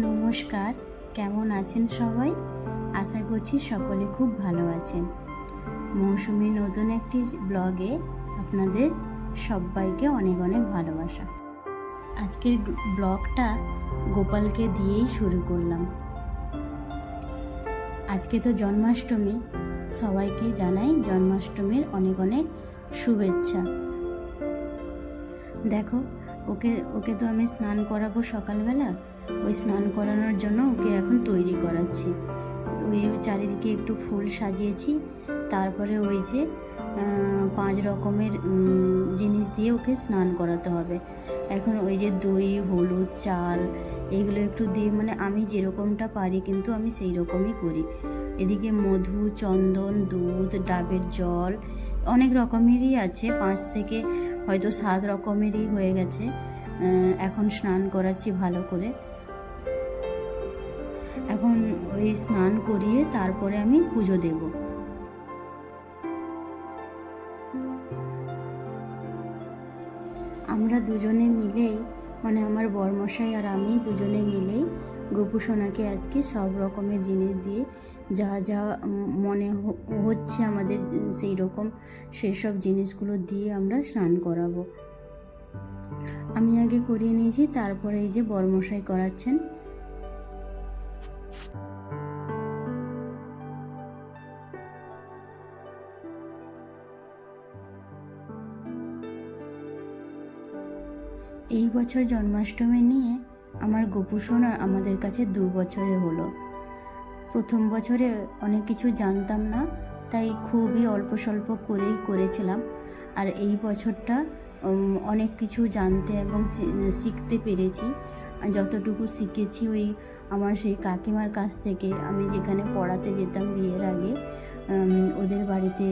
নমস্কার, কেমন আছেন সবাই? আশা করছি সকলে খুব ভালো আছেন। মৌসুমীর নতুন একটি ব্লগে আপনাদের সবাইকে অনেক অনেক ভালোবাসা। আজকের ব্লগটা গোপালকে দিয়েই শুরু করলাম। আজকে তো জন্মাষ্টমী, সবাইকে জানাই জন্মাষ্টমীর অনেক অনেক শুভেচ্ছা। দেখো, ওকে তো আমি স্নান করাবো সকালবেলা। ওই স্নান করানোর জন্য ওকে এখন তৈরি করাচ্ছি। ওই চারিদিকে একটু ফুল সাজিয়েছি, তারপরে ওই যে 5 রকমের জিনিস দিয়ে ওকে স্নান করাতে হবে। এখন ওই যে দই, হলুদ, চাল এইগুলো একটু দিয়ে, মানে আমি যেরকমটা পারি কিন্তু আমি সেই রকমই করি। এদিকে মধু, চন্দন, দুধ, ডাবের জল, অনেক রকমেরই আছে, 5 থেকে হয়তো 7 রকমেরই হয়ে গেছে। এখন স্নান করাচ্ছি ভালো করে। এখন ওই স্নান করিয়ে তারপরে আমি পুজো দেব। আমরা দুজনে মিলেই, মানে আমার বরমশাই আর আমি দুজনে মিলেই গোপু সোনাকে আজকে সব রকমের জিনিস দিয়ে যা যা মনে হচ্ছে আমাদের সেই রকম সেসব জিনিসগুলো দিয়ে আমরা স্নান করাবো। আমি আগে করিয়ে নিয়েছি, তারপরে এই যে বরমশাই করাচ্ছেন। এই বছর জন্মাষ্টমী নিয়ে আমার গোপু সোনা আমাদের কাছে 2 বছরে হলো। প্রথম বছরে অনেক কিছু জানতাম না, তাই খুবই অল্প স্বল্প করেই করেছিলাম। আর এই বছরটা অনেক কিছু জানতে এবং শিখতে পেরেছি। যতটুকু শিখেছি ওই আমার সেই কাকিমার কাছ থেকে, আমি যেখানে পড়াতে যেতাম বিয়ের আগে, ওদের বাড়িতে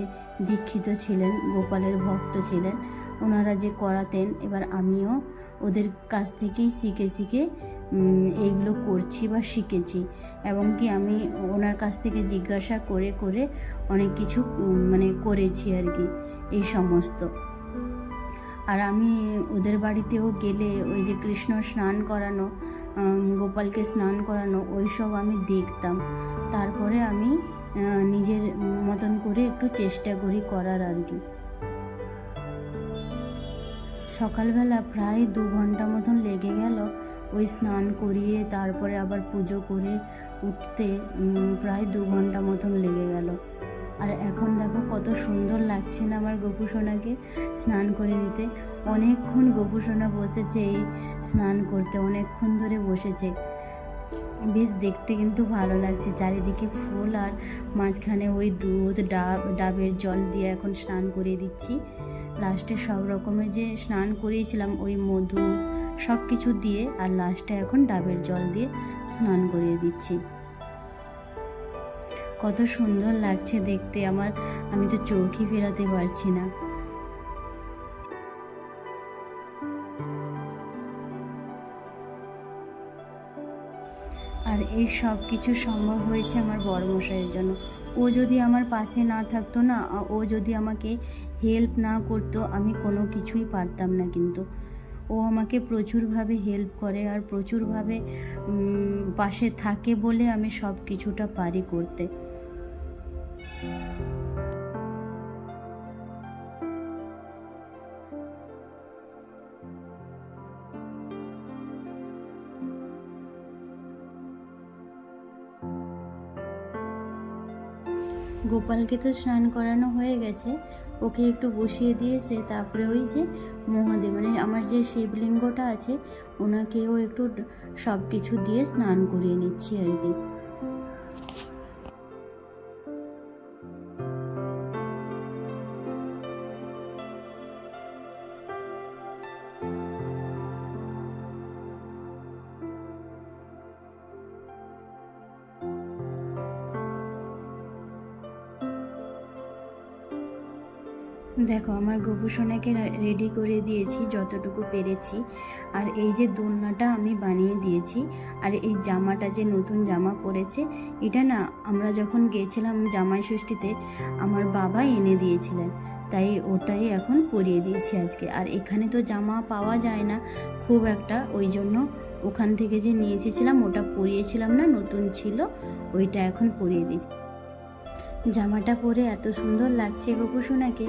দীক্ষিত ছিলেন, গোপালের ভক্ত ছিলেন, ওনারা যে করাতেন, এবার আমিও ওদের কাছ থেকেই শিখে শিখে এইগুলো করছি বা শিখেছি। এবং কি আমি ওনার কাছ থেকে জিজ্ঞাসা করে করে অনেক কিছু মানে করেছি আর কি, এই সমস্ত। আর আমি ওদের বাড়িতেও গেলে ওই যে কৃষ্ণ স্নান করানো, গোপালকে স্নান করানো, ওই সব আমি দেখতাম। তারপরে আমি নিজের মতন করে একটু চেষ্টা করি করার আর কি। সকালবেলা প্রায় 2 ঘন্টা মতন লেগে গেল ওই স্নান করিয়ে তারপরে আবার পুজো করে উঠতে, প্রায় 2 ঘন্টা মতন লেগে গেল। আর এখন দেখো কত সুন্দর লাগছে না আমার গোপু সোনাকে স্নান করে দিতে। অনেকক্ষণ গোপু সোনা বসেছে এই স্নান করতে, অনেকক্ষণ ধরে বসেছে। বেশ দেখতে কিন্তু ভালো লাগছে, চারিদিকে ফুল আর মাঝখানে ওই দুধ, ডাবের জল দিয়ে এখন স্নান করিয়ে দিচ্ছি। লাস্টে সব রকমের যে স্নান করিয়েছিলাম ওই মধু সব কিছু দিয়ে, আর লাস্টে এখন ডাবের জল দিয়ে স্নান করিয়ে দিচ্ছি। কত সুন্দর লাগছে দেখতে, আমি তো চোখই ফেরাতে পারছি না। আর এই সব কিছু সম্ভব হয়েছে আমার বরমশাইয়ের জন্য। ও যদি আমার পাশে না থাকতো না, ও যদি আমাকে হেল্প না করতো, আমি কোনো কিছুই পারতাম না। কিন্তু ও আমাকে প্রচুরভাবে হেল্প করে আর প্রচুরভাবে পাশে থাকে বলে আমি সব কিছুটা পারি করতে। গোপালকে তো স্নান করানো হয়ে গেছে, ওকে একটু বসিয়ে দিয়েছে। তারপরে ওই যে মহাদেব, মানে আমার যে শিবলিঙ্গটা আছে, ওনাকেও একটু সব কিছু দিয়ে স্নান করিয়ে নিচ্ছি আর কি। দেখো, আমার গোপু সোনাকে রেডি করে দিয়েছি যতটুকু পেরেছি। আর এই যে দোলনাটা আমি বানিয়ে দিয়েছি, আর এই জামাটা যে নতুন জামা পরেছে, এটা না আমরা যখন গিয়েছিলাম জামাই ষষ্ঠীতে আমার বাবা এনে দিয়েছিলেন, তাই ওটাই এখন পরিয়ে দিয়েছি আজকে। আর এখানে তো জামা পাওয়া যায় না খুব একটা, ওই জন্য ওখান থেকে যে নিয়ে এসেছিলাম ওটা পরিয়েছিলাম না, নতুন ছিল, ওইটা এখন পরিয়ে দিচ্ছি। জামাটা পরে এত সুন্দর লাগছে গোপুসোনাকে,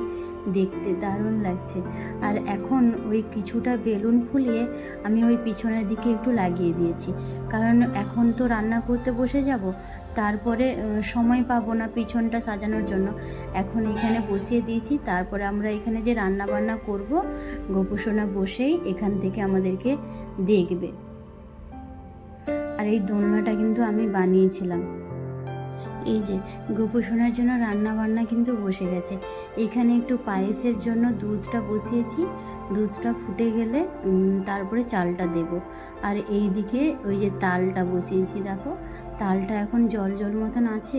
দেখতে দারুণ লাগছে। আর এখন ওই কিছুটা বেলুন ফুলিয়ে আমি ওই পিছনের দিকে একটু লাগিয়ে দিয়েছি, কারণ এখন তো রান্না করতে বসে যাব, তারপরে সময় পাবো না পিছনটা সাজানোর জন্য। এখন এখানে বসিয়ে দিয়েছি, তারপরে আমরা এখানে যে রান্না বান্না করব গোপুসোনা বসেই এখান থেকে আমাদেরকে দেখবে। আর এই দোলনাটা কিন্তু আমি বানিয়েছিলাম। এই যে গোপুসোনার জন্য রান্না বান্না কিন্তু বসে গেছে। এখানে একটু পায়েসের জন্য দুধটা বসিয়েছি, দুধটা ফুটে গেলে তারপরে চালটা দেব। আর এই দিকে ওই যে তালটা বসিয়েছি, দেখো তালটা এখন জল জল মতন আছে,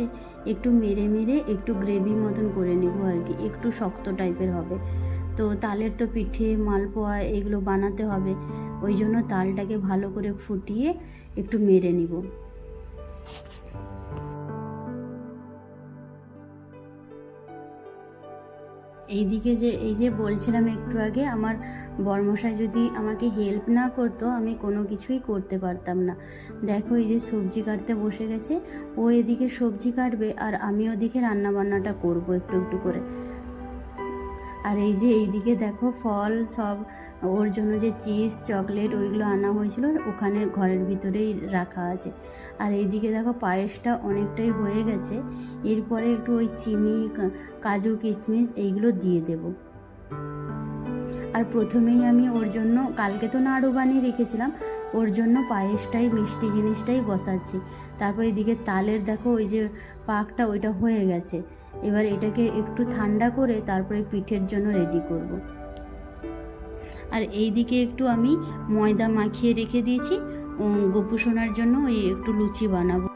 একটু মেরে মেরে একটু গ্রেভি মতন করে নেব আর কি, একটু শক্ত টাইপের হবে। তো তালের তো পিঠে মালপোয়া এগুলো বানাতে হবে, ওই জন্য তালটাকে ভালো করে ফুটিয়ে একটু মেরে নিব। এইদিকে যে এই যে বলছিলাম একটু আগে, আমার বরমশাই যদি আমাকে হেল্প না করতো আমি কোনো কিছুই করতে পারতাম না। দেখো এই যে সবজি কাটতে বসে গেছে, ও এদিকে সবজি কাটবে আর আমি ওদিকে রান্না বান্নাটা করবো একটু একটু করে। আর এই যে এইদিকে দেখো ফল সব, ওর জন্য যে চিপস চকলেট ওইগুলো আনা হয়েছিল ওখানে ঘরের ভিতরেই রাখা আছে। আর এইদিকে দেখো পায়েসটা অনেকটাই হয়ে গেছে, এরপরে একটু ওই চিনি কাজু কিশমিশ এইগুলো দিয়ে দেব। আর প্রথমেই আমি ওর জন্য, কালকে তো নাড়ু বানিয়ে রেখেছিলাম, ওর জন্য পায়েসটাই মিষ্টি জিনিসটাই বসাচ্ছি। তারপর এদিকে তালের দেখো ওই যে পাকটা ওইটা হয়ে গেছে, এবার এটাকে একটু ঠান্ডা করে তারপরে পিঠের জন্য রেডি করব। আর এই দিকে একটু আমি ময়দা মাখিয়ে রেখে দিয়েছি, গোপুসোনার জন্য ওই একটু লুচি বানাবো।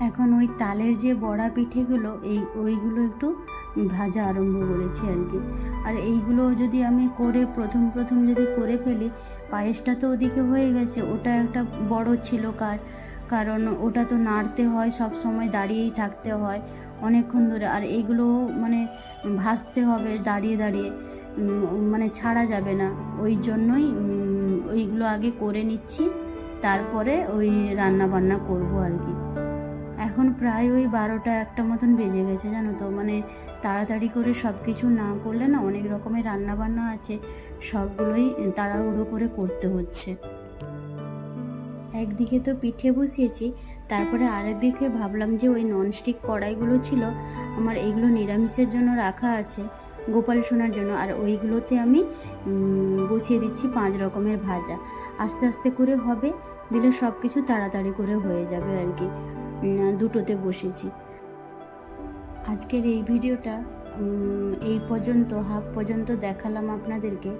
এখন ওই তালের যে বড়া পিঠেগুলো ওইগুলো একটু ভাজা আরম্ভ করেছি আর কি। আর এইগুলো যদি আমি করে প্রথম যদি করে ফেলি, পায়েসটা তো ওদিকে হয়ে গেছে, ওটা একটা বড় ছিল কাজ, কারণ ওটা তো নাড়তে হয়, সব সময় দাঁড়িয়েই থাকতে হয় অনেকক্ষণ ধরে। আর এইগুলো মানে ভাজতে হবে দাঁড়িয়ে দাঁড়িয়ে, মানে ছাড়া যাবে না, ওই জন্যই ওইগুলো আগে করে নিচ্ছি, তারপরে ওই রান্না বান্না করবো আর কি। এখন প্রায় ওই 12টা-1টা মতন বেজে গেছে জানো তো, মানে তাড়াতাড়ি করে সব কিছু না করলে না, অনেক রকমের রান্না বান্না আছে, সবগুলোই তাড়াহুড়ো করে করতে হচ্ছে। একদিকে তো পিঠে বসিয়েছি, তারপরে আরেকদিকে ভাবলাম যে ওই ননস্টিক কড়াইগুলো ছিল আমার, এইগুলো নিরামিষের জন্য রাখা আছে গোপাল সোনার জন্য, আর ওইগুলোতে আমি বসিয়ে দিচ্ছি 5 রকমের ভাজা। আস্তে আস্তে করে হবে, দিলে সব কিছু তাড়াতাড়ি করে হয়ে যাবে আর কি। দুটোতে বসেছি। আজকের এই ভিডিওটা এই পর্যন্ত, হাফ পর্যন্ত দেখালাম আপনাদেরকে।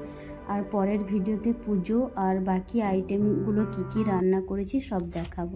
আর পরের ভিডিওতে পুজো আর বাকি আইটেমগুলো কি কি রান্না করেছি সব দেখাবো।